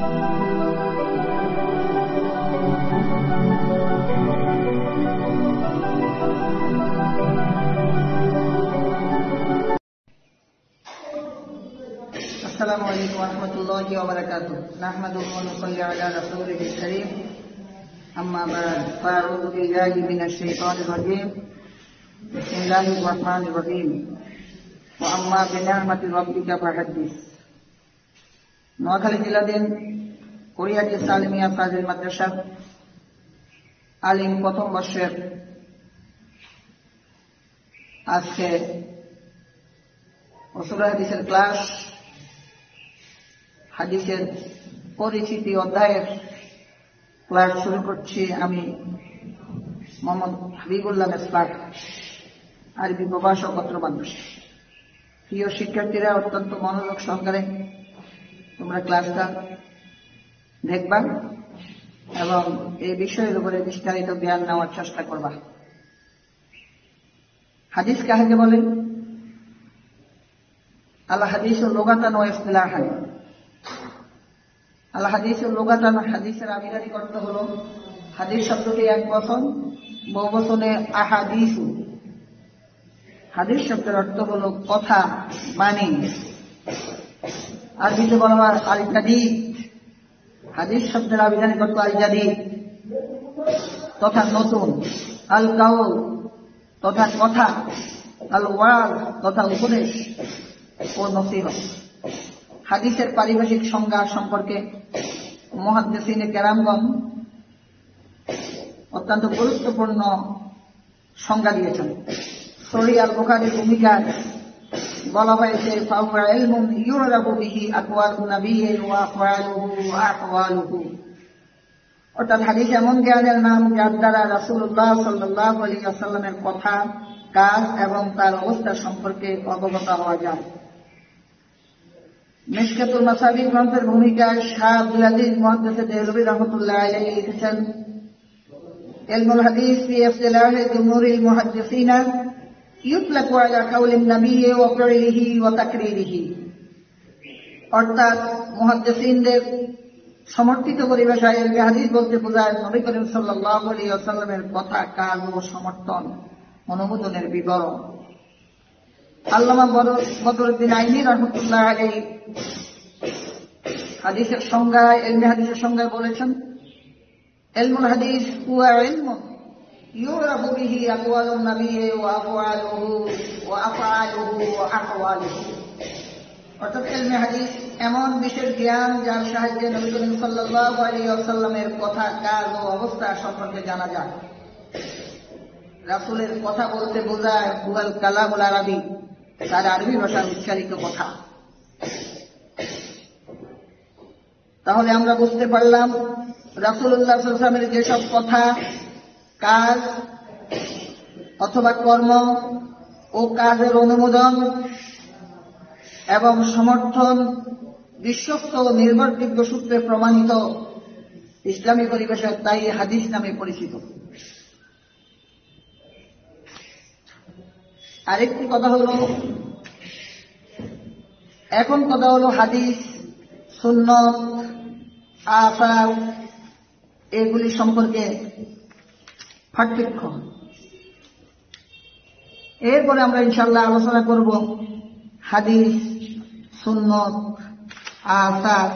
Assalamualaikum warahmatullahi wabarakatuh. Nahmaduhu wa nusalli ala rasulihil karim. Amma ba'd. Fa'udzu billahi minasy syaithanir rajim. Bismillahirrahmanirrahim. Wa amma bi ni'mati rabbika fahaddits. Noakhali জেলাধীন কোরিয়াটি সালিমিয়া ফাজিল মাদ্রাসা আলিম প্রথম বর্ষের আজকে উসুল হাদিসের class, হাদিসের পরিচিতি অধ্যায়ের class শুরু করছি। আমি মোহাম্মদ হাবিবুল্লাহ মেসবাহ, আরবি প্রভাষক পত্র মানুষ। প্রিয় শিক্ষার্থীরা, অত্যন্ত মনোযোগ সহকারে তোমরা ক্লাসটা দেখবা এবং এই বিষয়ের উপরে বিস্তারিত জ্ঞান নেওয়ার চেষ্টা করবা। হাদিস কাকে বলে? আল হাদিসুল লুগাতান ওয়া ইসতিলাহান। আল হাদিসুল লুগাতান, হাদিসের আবিধানিক অর্থ হলো, হাদিস শব্দটি এক বচন, বহু বচনে আহাদিসু। হাদিস শব্দের অর্থ হলো কথা, বাণী। আরবিতে বলা হয় আল জাদিদ। হাদিস শব্দের আবিধানিক অর্থ আল জাদিদ তথা নতুন, আল কাউল তথা কথা, আল ওয়াজ তথা উপদেশ ও নসিহত। হাদিসের পারিভাষিক সংজ্ঞা সম্পর্কে মুহাদ্দিসিনে কেরামগণ অত্যন্ত গুরুত্বপূর্ণ সংজ্ঞা দিয়েছেন। সহিহ আল বুখারীর ভূমিকায় বলা হয়েছে, ফাহুয়া ইলমুন ইউরাবু বিহি আকওয়ালুন নাবিয়্যি ওয়া আফআলুহু ওয়া আকওয়ালুহু। অর্থাৎ হাদিস এমন জ্ঞানের নাম যার দ্বারা রাসূলুল্লাহ সাল্লাল্লাহু আলাইহি ওয়াসাল্লামের কথা, কাজ এবং তার অবস্থা সম্পর্কে অবগত হওয়া যায়। মিশকাতুল মাসাবিহ গ্রন্থের ভূমিকায় শাহ আব্দুল আজিজ মুহাদ্দিস দেহলভী রাহমাতুল্লাহ আলাইহি লিখেছেন, ইলমুল হাদিস ফি ইসতিলাহি জুমহুরিল মুহাদ্দিসিনা ইউতলাকু আলা কাউলিন নাবিয়্যি ওয়া ফি'লিহি ওয়া তাকরিরিহি। অর্থাৎ মুহাদ্দিসিনদের সমর্থিত পরিভাষায় ইলমে হাদিস বলতে বোঝায় নবী করিম সাল্লাল্লাহু আলাইহি ওয়াসাল্লামের কথা, কাজ ও সমর্থন, অনুমোদনের বিবরণ। আল্লামা বদরুদ্দিন আইনি রাহমাতুল্লাহ আলাইহি হাদিসের সংজ্ঞায়, ইলমে হাদিসের সংজ্ঞায় বলেছেন, ইলমুল হাদিস হুয়া ইলমুন ইউরাফু বিহি আকওয়ালুন নাবিয়্যি ওয়া আফআলুহু ওয়া আফআলুহু ওয়া আকওয়ালুহু। অর্থাৎ ইলমে হাদিস এমন বিশেষ জ্ঞান যার সাহায্যে নবী করিম সাল্লাল্লাহু আলাইহি ওয়াসাল্লামের কথা, কাজ ও অবস্থা সম্পর্কে জানা যায়। রাসূলের কথা বলতে বোঝায় হুয়াল কালামুল আরবি, তার আরবি ভাষার উচ্চারিত কথা। তাহলে আমরা বুঝতে পারলাম রাসূলুল্লাহ সাল্লাল্লাহু আলাইহি ওয়াসাল্লামের যেসব কথা, কাজ অথবা কর্ম ও কাজের অনুমোদন এবং সমর্থন বিশ্বস্ত ও নির্ভরযোগ্য সূত্রে প্রমাণিত, ইসলামী পরিভাষায় তাই হাদিস নামে পরিচিত। আরেকটি কথা হলো, এখন কথা হলো হাদিস, সুন্নত, আসার এগুলি সম্পর্কে পার্থক্য। এরপরে আমরা ইনশাআল্লাহ আলোচনা করব হাদিস, সুন্নত, আসার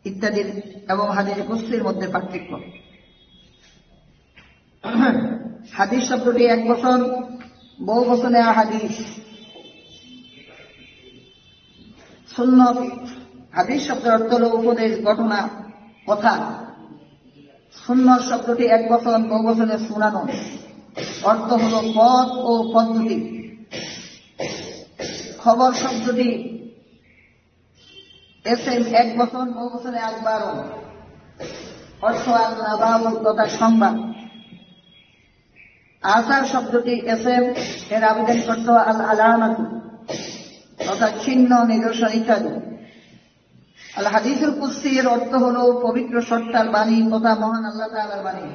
ইত্যাদির এবং হাদিস কুদসির মধ্যে পার্থক্য। হাদিস শব্দটি এক বচন, বহু বচনে আহাদিস। সুন্নত, হাদিস শব্দের অর্থ হল উপদেশ, ঘটনা, কথা। সুন্নত শব্দটি এক বচন, বহু বচনে সুনানো, অর্থ হল পথ ও পদ্ধতি। খবর শব্দটি এসএম, এক বচন, বহু বচনে আকবারুন, অর্থ আল-নাবাউ তথা সংবাদ। আসার শব্দটি এসএম, এর আবিধানিক অর্থ আল আলামাতু তথা চিহ্ন, নিদর্শন ইত্যাদি। আল হাদিসুল কুদসি এর অর্থ হল পবিত্র সত্তার বাণী তথা মহান আল্লাহ তাআলার বাণী।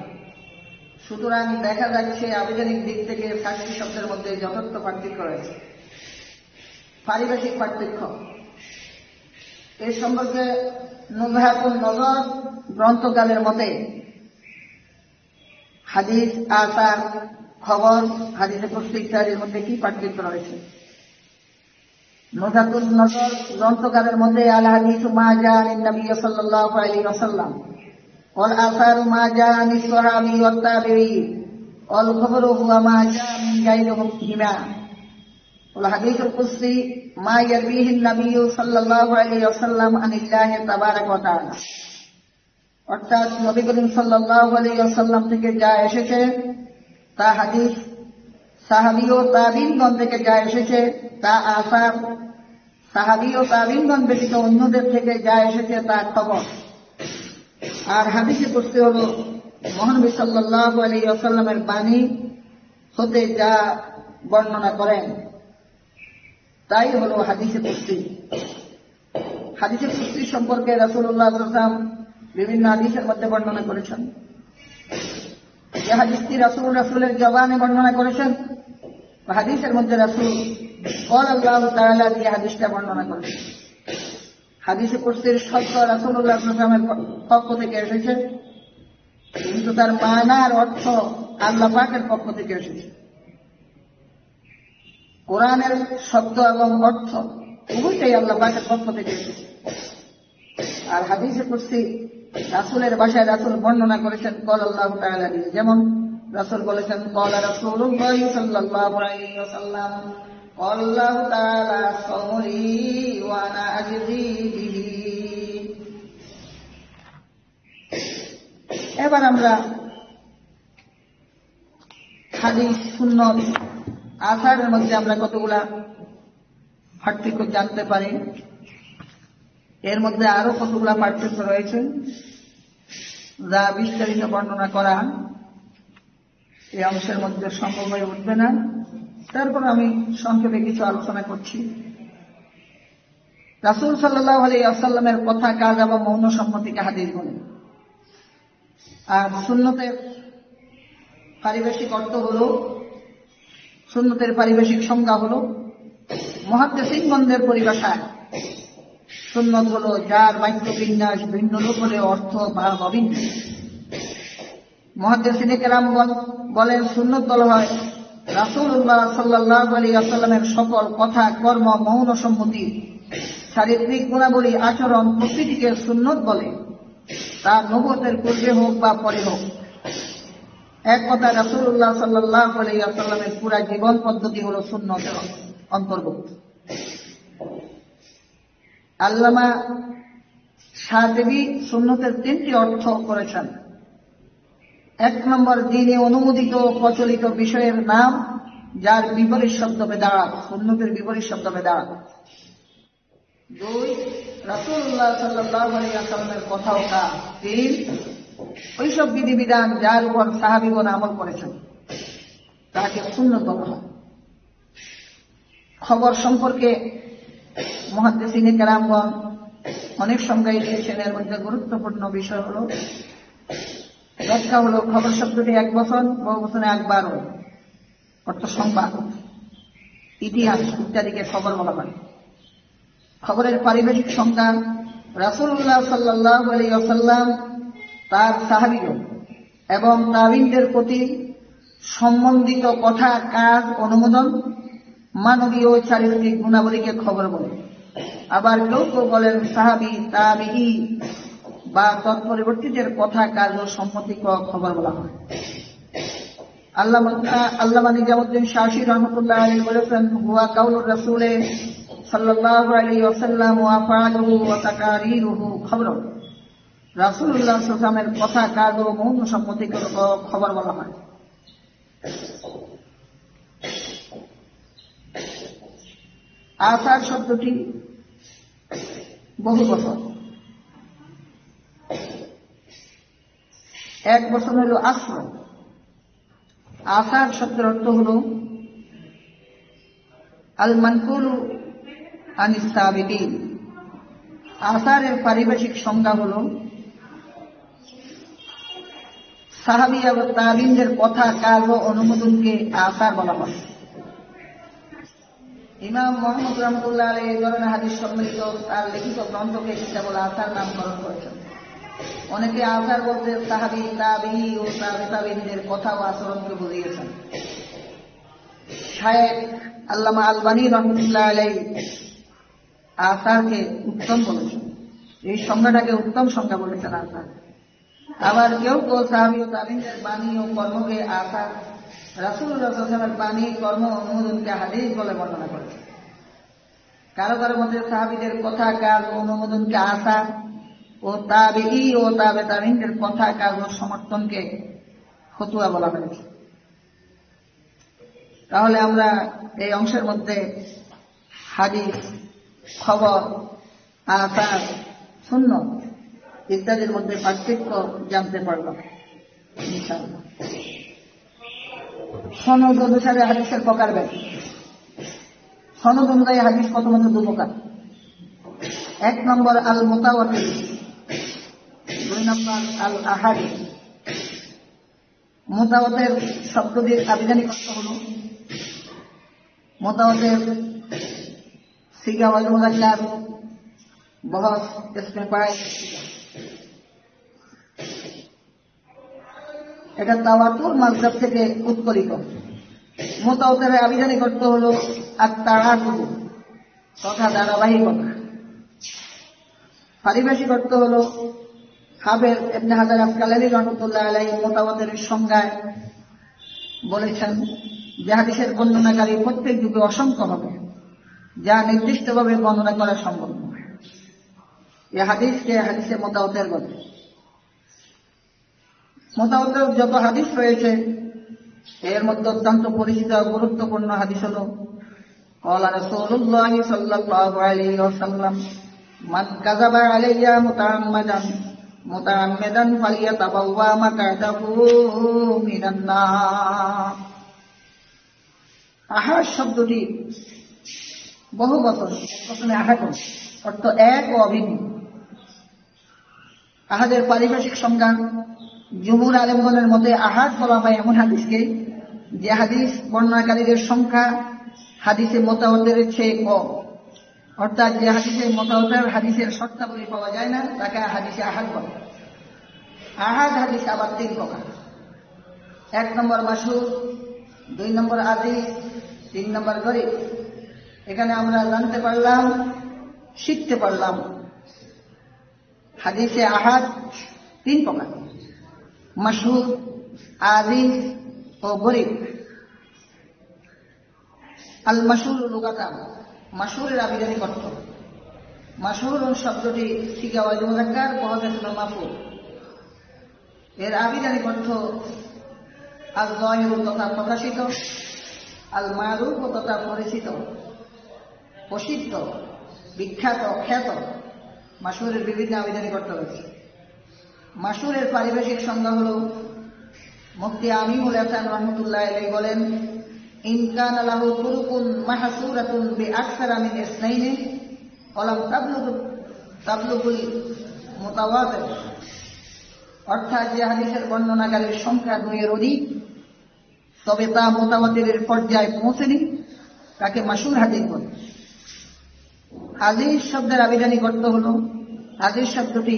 সুতরাং দেখা যাচ্ছে আবিধানিক দিক থেকে ফার্সি শব্দের মধ্যে যথার্থ পার্থক্য রয়েছে। পারিভাষিক পার্থক্য এর সম্পর্কে নুজহাতুন নজর গ্রন্থকালের মতে হাদিস, আসার, খবর, হাদিসে কুদসি ইত্যাদির মধ্যে কি পার্থক্য রয়েছে? নুজহাতুন নজর গ্রন্থকালের মধ্যে আল হাদিসু মা জাআ আনিন নবী সাল্লাল্লাহু আলাইহি ওয়াসাল্লাম ওয়াল আসারু মা জাআ আনিস সাহাবী ওয়াত তাবিঈ ওয়াল খবরু হুয়া মা জাআ মিন গায়রিহিমা ওয়াল হাদিসুল কুদসি মা ইয়ারবিহি নবী সাল্লাল্লাহু আলাইহি ওয়াসাল্লাম আনিল্লাহি তাবারাকা ওয়া তাআলা। অর্থাৎ নবী করিম সাল্লাল্লাহু আলাইহি ওয়াসাল্লাম থেকে যা এসেছে তা হাদিস, সাহাবী ও তাবিঈগণ থেকে যা এসেছে তা আসার, সাহাবী ও তাবিঈগণ ব্যতীত অন্যদের থেকে যা এসেছে তা খবর। আর হাদিসে কুদসি হলো মহানবী সাল্লাল্লাহু আলাইহি ওয়াসাল্লামের বাণী হতে যা বর্ণনা করেন তাই হলো হাদিসে কুদসি। হাদিসে কুদসি সম্পর্কে রাসূলুল্লাহ সাল্লাল্লাহু আলাইহি ওয়াসাল্লাম বিভিন্ন হাদিসের মধ্যে বর্ণনা করেছেন। যে হাদিসটি রাসূলের জবানে বর্ণনা করেছেন, হাদিসের মধ্যে রাসূল ক্বাল আল্লাহু তাআলা দিয়ে হাদিসটা বর্ণনা করেছেন। হাদিসে কুদসির শব্দ রাসূলুল্লাহ সাল্লাল্লাহু আলাইহি ওয়াসাল্লামের পক্ষ থেকে এসেছে, কিন্তু তার মানার অর্থ আল্লাহ পাকের পক্ষ থেকে এসেছে। কোরআনের শব্দ এবং অর্থ উভয়টাই আল্লাহ পাকের পক্ষ থেকে এসেছে। আর হাদিসে কুদসি রাসূলের ভাষায় রাসূল বর্ণনা করেছেন ক্বাল আল্লাহু তাআলা দিয়ে। যেমন রাসূল বলেছেন ক্বালা রাসূলুল্লাহ সাল্লাল্লাহু আলাইহি ওয়াসাল্লাম ক্বাল আল্লাহু তাআলা সাওলি ওয়া আনা আজজি বিহি। এবার আমরা হাদিস, সুন্নাত, আসারের মধ্যে আমরা কতগুলা পার্থক্য জানতে পারি। এর মধ্যে আরো কতগুলা পার্থক্য রয়েছে যা বিস্তারিত বর্ণনা করা এই অংশের মধ্যে সম্ভব হয়ে উঠবে না। তারপর আমি সংক্ষেপে কিছু আলোচনা করছি। রাসূল সাল্লাল্লাহু আলাইহি ওয়াসাল্লামের কথা, কাজ এবং মৌন সম্মতিকে হাদিস বলে। আর সুন্নতের পারিভাষিক অর্থ হলো, সুন্নতের পারিভাষিক সংজ্ঞা হলো মুহাদ্দিসিনগণদের পরিভাষায় সুন্নত হলো যার বাক্য বিন্যাস ভিন্ন রূপ হলে অর্থ ভাব অভিন্ন। মুহাদ্দিসিনে কেরাম বলেন সুন্নত বলা হয় রাসূলুল্লাহ সাল্লাল্লাহু আলাইহি ওয়াসাল্লামের সকল কথা, কর্ম, মৌন সম্মতি, চারিত্রিক গুণাবলী, আচরণ প্রকৃতিকে সুন্নত বলে, তা নবুয়তের পূর্বে হোক বা পরে হোক। এক কথা রাসূলুল্লাহ সাল্লাল্লাহু আলাইহি ওয়াসাল্লামের পুরা জীবন পদ্ধতি হলো সুন্নতের অন্তর্ভুক্ত। আল্লামা শাতিবী সুন্নতের তিনটি অর্থ করেছেন। এক নম্বর, দ্বীনে অনুমোদিত প্রচলিত বিষয়ের নাম যার বিপরীত শব্দ বেদাত, সুন্নতের বিপরীত শব্দ বেদাত। দুই, রাসূলুল্লাহ সাল্লাল্লাহু আলাইহি ওয়াসাল্লামের কথা ও কাজ। তিন, ওইসব বিধিবিধান যার উপর সাহাবীগণ আমল করেছেন তাকে সুন্নত বলা হয়। খবর সম্পর্কে মুহাদ্দিসিনে কেরামগণ অনেক সংজ্ঞাই দিয়েছেন। এর মধ্যে গুরুত্বপূর্ণ বিষয় হলো, ব্যাখ্যা হলো খবর শব্দটি এক বচন, বহু বচনে একবার, অর্থ সংবাদ, ইতিহাস ইত্যাদিকে খবর বলা হয়। খবরের পারিভাষিক সংজ্ঞা, রাসূলুল্লাহ সাল্লাল্লাহু আলাইহি ওয়াসাল্লাম, তার সাহাবীগণ এবং তাবিঈনদের প্রতি সম্বন্ধিত কথা, কাজ, অনুমোদন, মানবীয় চারিত্রিক গুণাবলীকে খবর বলে। আবার কেউ কেউ বলেন সাহাবী, তাবিঈ বা তৎপরবর্তীদের কথা, কাজ ও সম্মতিকে খবর বলা হয়। আল্লামা নিজামুদ্দিন শাশী রাহমাতুল্লাহ আলাইহি বলেছেন, হুয়া কাউলুর রাসূল সাল্লাল্লাহু আলাইহি ওয়াসাল্লাম ওয়া আফআলুহু ওয়া তাকারীরুহু খবর। রাসূলুল্লাহ সাল্লাল্লাহু আলাইহি ওয়াসাল্লামের কথা, কাজ ও মৌন সম্মতিকে খবর বলা হয়। আসার শব্দটি বহু বচন। এক বচন হল আসর। আসার শব্দের অর্থ হল আল মানকুলু আনিস সাবিকিন। আসারের পারিভাষিক সংজ্ঞা হল সাহাবী এবং তাবিঈনদের কথা, কাজ ও অনুমোদনকে আসার বলা হয়। ইমাম মুহাম্মদ রাহমাতুল্লাহ আলাইহি এই ধরনের হাদিস সম্মিলিত তার লিখিত গ্রন্থকে কিতাবুল আসার নামকরণ করেছেন। অনেকে আসার বলতে সাহাবী, তাবিঈ ও তাবিঈদের কথা ও আচরণকে বুঝিয়েছেন। শায়েখ আল্লামা আলবানী রাহমাতুল্লাহ আলাইহি আসারকে উত্তম বলেছেন, এই সংজ্ঞাটাকে উত্তম সংজ্ঞা বলেছেন আসার। আবার কেউ কেউ সাহাবী ও তাবিঈদের বাণী ও কর্মকে আসার, রাসূলুল্লাহ সাল্লাল্লাহু আলাইহি ওয়াসাল্লামের বাণী, কর্ম, অনুমোদনকে হাদিস বলে বর্ণনা করেছে। কারো কারো মতে সাহাবীদের কথা, কাজ ও অনুমোদনকে আসার ও তাবিঈ ও তাবিঈদের কথা, কাজ ও সমর্থনকে ফতোয়া বলা হয়েছে। তাহলে আমরা এই অংশের মধ্যে হাদিস, খবর, আসার, সুন্নাত ইত্যাদির মধ্যে পার্থক্য জানতে পারলাম ইনশাআল্লাহ। সনদ অনুসারে হাদিসের প্রকারভেদ। সনদ অনুযায়ী হাদিস প্রথমত দু প্রকার। এক নম্বর আল মুতাওয়াতির, দুই নম্বর আল আহাদি। মুতাওয়াতির শব্দটির আবিধানিক অর্থ হল মুতাওয়াতির সিগা ওয়াল মুযাক্কার বহস ইসমে ফাইল। এটা তাওয়াতুর মাযহাব থেকে উৎপরিত। মুতাওয়াতিরের আবিধানিক অর্থ হল আত-তাআতুব তথা ধারাবাহিকতা। পারিভাষিক অর্থ হল হাফেজ ইবনে হাজার আসকালানী রাহমাতুল্লাহ আলাইহি মুতাওয়াতিরের সংজ্ঞায় বলেছেন যে হাদিসের বর্ণনাকারী প্রত্যেক যুগে অসংখ্য হবে, যা নির্দিষ্টভাবে বর্ণনা করা সম্ভব নয়। এই হাদিসকে হাদিসে মুতাওয়াতির বলে। মুতাওয়াতির যত হাদিস রয়েছে এর মধ্যে অত্যন্ত পরিচিত গুরুত্বপূর্ণ হাদিস হল ক্বালা রাসূলুল্লাহ সাল্লাল্লাহু আলাইহি ওয়াসাল্লাম মান কাযাবা আলাইয়া মুতাআম্মিদান ফালিয়াতাবাওয়া মাকআদাহু মিনান নার। আহাদ শব্দটি বহু বচন, প্রথমে আহাদ অর্থ এক ও অভিন্ন। আহাদের পারিভাষিক সংজ্ঞা জুমহুর আলেমগণের মতে আহাদ বলা হয় এমন হাদিসকে যে হাদিস বর্ণনাকারীদের সংখ্যা হাদিসে মুতাওয়াতিরের চেয়ে কম, অর্থাৎ যে হাদিসে মুতাওয়াতির হাদিসের শর্তাবলী পাওয়া যায় না তাকে হাদিসে আহাদ বলে। আহাদ হাদিস আবার তিন প্রকার। এক নম্বর মাশহুর, দুই নম্বর আজিজ, তিন নম্বর গরীব। এখানে আমরা জানতে পারলাম, শিখতে পারলাম হাদিসে আহাদ তিন প্রকার: মাশহুর, আজিজ ও গরীব। আল মাশহুর লুগাতান, মাশহুরের আবিধানিক অর্থ। মাশহুর শব্দটি সিগা ওয়াল মুযাক্কার বহস ইসমে মাফউল। এর আবিধানিক অর্থ আল যাহির তথা প্রকাশিত, আল মারুফ তথা পরিচিত, প্রসিদ্ধ, বিখ্যাত, খ্যাত। মাশহুরের বিভিন্ন আবিধানিক অর্থ রয়েছে। মাশহুরের পারিভাষিক সংজ্ঞা হল মুফতি আমিনুল হাসান রাহমাতুল্লাহ আলাইহি বলেন, ইন কানা লাহু তুরুকুন মাহসুরাতুন বিআকসারা মিন ইসনাইনি ওয়ালাম তাবলুগুল মুতাওয়াতির। অর্থাৎ যে হাদিসের বর্ণনাকারীর সংখ্যা দুইয়ের অধিক তবে তা মুতাওয়াতিরের পর্যায়ে পৌঁছেনি তাকে মাশহুর হাদিস বলে। আজিজ শব্দের আবিধানিক অর্থ হল, আজিজ শব্দটি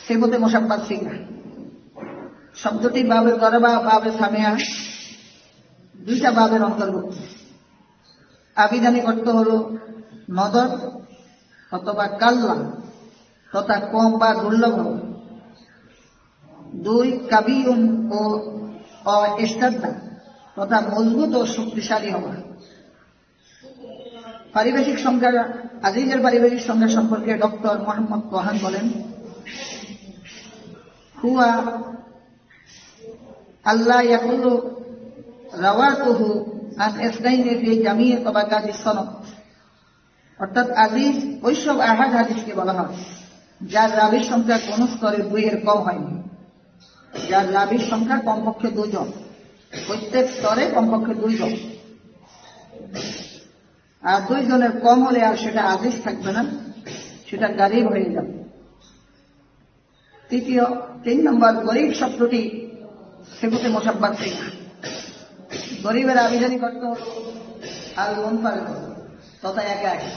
সিফতে মুশাব্বাহ সিগা। শব্দটি বাবে গরবা, বাবে সামিয়া দুইটা বাবের অন্তর্ভুক্ত। আবিধানিক অর্থ হল নদর অথবা কাল্লা তথা কম বা দুর্লভ। দুই, কাবিউন ও ইস্তাদা তথা মজবুত ও শক্তিশালী হওয়া। পারিভাষিক সংজ্ঞা, আজিজের পারিভাষিক সংজ্ঞা সম্পর্কে ডক্টর মোহাম্মদ কোহান বলেন, হুয়া আল্লাহ ইয়াকুলু রাওয়াতুহু আন ইসনাইনি ফি জামিই তাবাকাতিস সনদ। অর্থাৎ আজিজ ওইসব আহাদ হাদিসকে বলা হয় যার রাবীর সংখ্যা কোন স্তরে দুইয়ের কম হয়নি, যার রাবীর সংখ্যা কমপক্ষে দুজন, প্রত্যেক স্তরে কমপক্ষে দুইজন। আর দুইজনের কম হলে আর সেটা আজিজ থাকবে না, সেটা গারিব হয়ে যাবে। তৃতীয়, তিন নম্বর গরীব শব্দটি সিফতে মুশাব্বাহ সিগা। গরীবের আবিধানিক অর্থ হল আল মুনফারিদ তথা একাকী,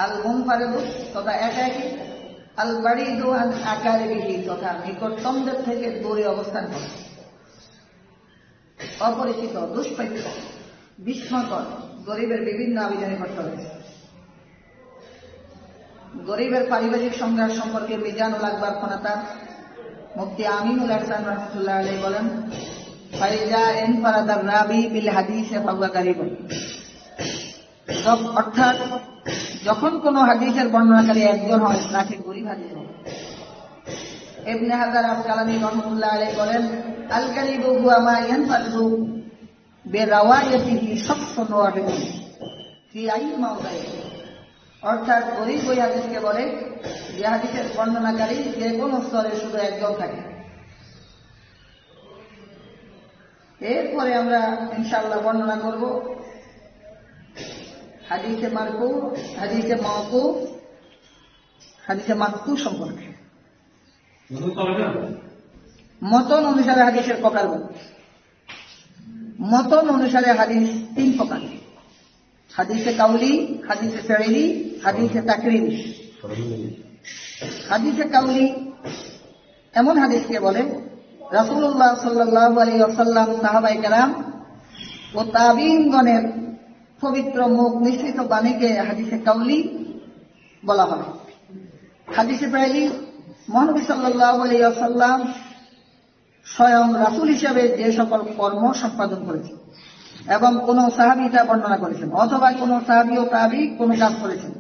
আল মুনফারিদ তথা একাকী, আল বারিদু আন আকারিবিহি তথা নিকটতমদের থেকে দূরে অবস্থান করে। অপরিচিত, দুষ্প্রাপ্য, বিস্ময়কর গরিবের বিভিন্ন আবেদনে করতে হয়েছে। গরিবের পারিবারিক সংঘাত সম্পর্কে মিজানুল আকবর খনাতা মুফতি আমিনুল ইহসান রাহমাতুল্লাহ আলাইহি বলেন, ফাইজা ইনফারাদার রাবি বিল হাদিসে ফাহুয়া গারিবুন। অর্থাৎ যখন কোন হাদিসের বর্ণনাকারী একজন হয় তাকে গরিব হাদিস হয়। ইবনে হাজার আসকালানী রাহমাতুল্লাহ আলাইহি বলেন, আল গারিবু হুয়া মা ইয়ানফারদু বিরাওয়ায়াতিহি শাখসুন ওয়াহিদুন ফি আই মাওদাই। অর্থাৎ গরিব ওই হাদিসকে বলে যে হাদিসের বর্ণনাকারী যে কোনো স্তরে শুধু একজন থাকে। এরপরে আমরা ইনশাআল্লাহ বর্ণনা করব হাদিসে মারফু, হাদিসে মাওকুফ, হাদিসে মাকতু সম্পর্কে। মতন অনুসারে হাদিসের প্রকারভেদ। মতন অনুসারে হাদিস তিন প্রকার: হাদিসে কাউলি, হাদিসে ফি'লি, হাদিসে তাকরিরি। হাদিসে কাউলি এমন হাদিসকে বলে রাসূলুল্লাহ সাল্লাল্লাহু আলাইহি ওয়াসাল্লাম, সাহাবায়ে কেরাম ও তাবিঈনগণের পবিত্র মুখ নিঃসৃত বাণীকে হাদিসে কাউলি বলা হয়। হাদিসে ফি'লি মহানবী সাল্লাল্লাহু আলাইহি ওয়াসাল্লাম স্বয়ং রাসূল হিসেবে যে সকল কর্ম সম্পাদন করেছেন এবং কোন সাহাবী তা বর্ণনা করেছেন, অথবা কোন সাহাবী ও তাবী কোন কাজ করেছেন,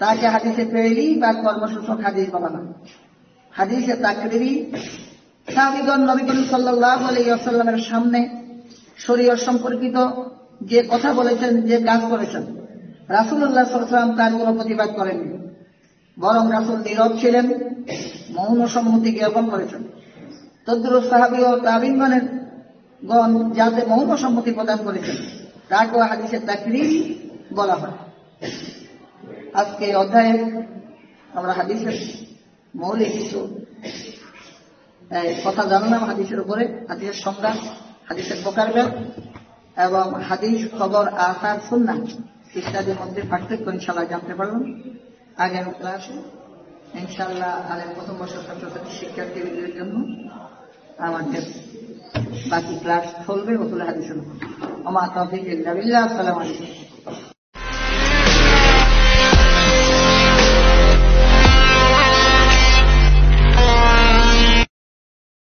তাকে হাদিসে ফি'লি বা কর্মসূচক হাদিস বলা হয়। হাদিসে তাকরিরি সাহাবীগণ নবী করিম সাল্লাল্লাহু আলাইহি ওয়াসাল্লামের সামনে শরীয়ত সম্পর্কিত যে কথা বলেছেন, যে কাজ করেছেন, রাসূলুল্লাহ সাল্লাল্লাহু আলাইহি ওয়াসাল্লাম তার কোনো প্রতিবাদ করেননি, বরং রাসূল নীরব ছিলেন, মৌন সম্মতি জ্ঞাপন করেছেন। তদ্রুপ সাহাবী ও তাবিঈনগণের যাতে মৌন সম্মতি প্রদান করেছেন তাকেও হাদিসে তাকরিরি বলা হয়। আজকে অধ্যায়ে আমরা হাদিসের মৌলিক কিছু কথা জানলাম হাদিসের উপরে, হাদিসের সংজ্ঞা, হাদিসের প্রকারভেদ এবং হাদিস, খবর, আসার, সুন্নাহ ইত্যাদির মধ্যে পার্থক্য ইনশাআল্লাহ জানতে পারলাম। আগের ক্লাসে ইনশাআল্লাহ আলেম প্রথম বর্ষের ছাত্রছাত্রী শিক্ষার্থীদের জন্য আমাদের বাকি ক্লাস চলবে উসুল হাদিসের উপর। ওমা তাওফীক ইল্লা বিল্লাহ। আসসালামু আলাইকুম।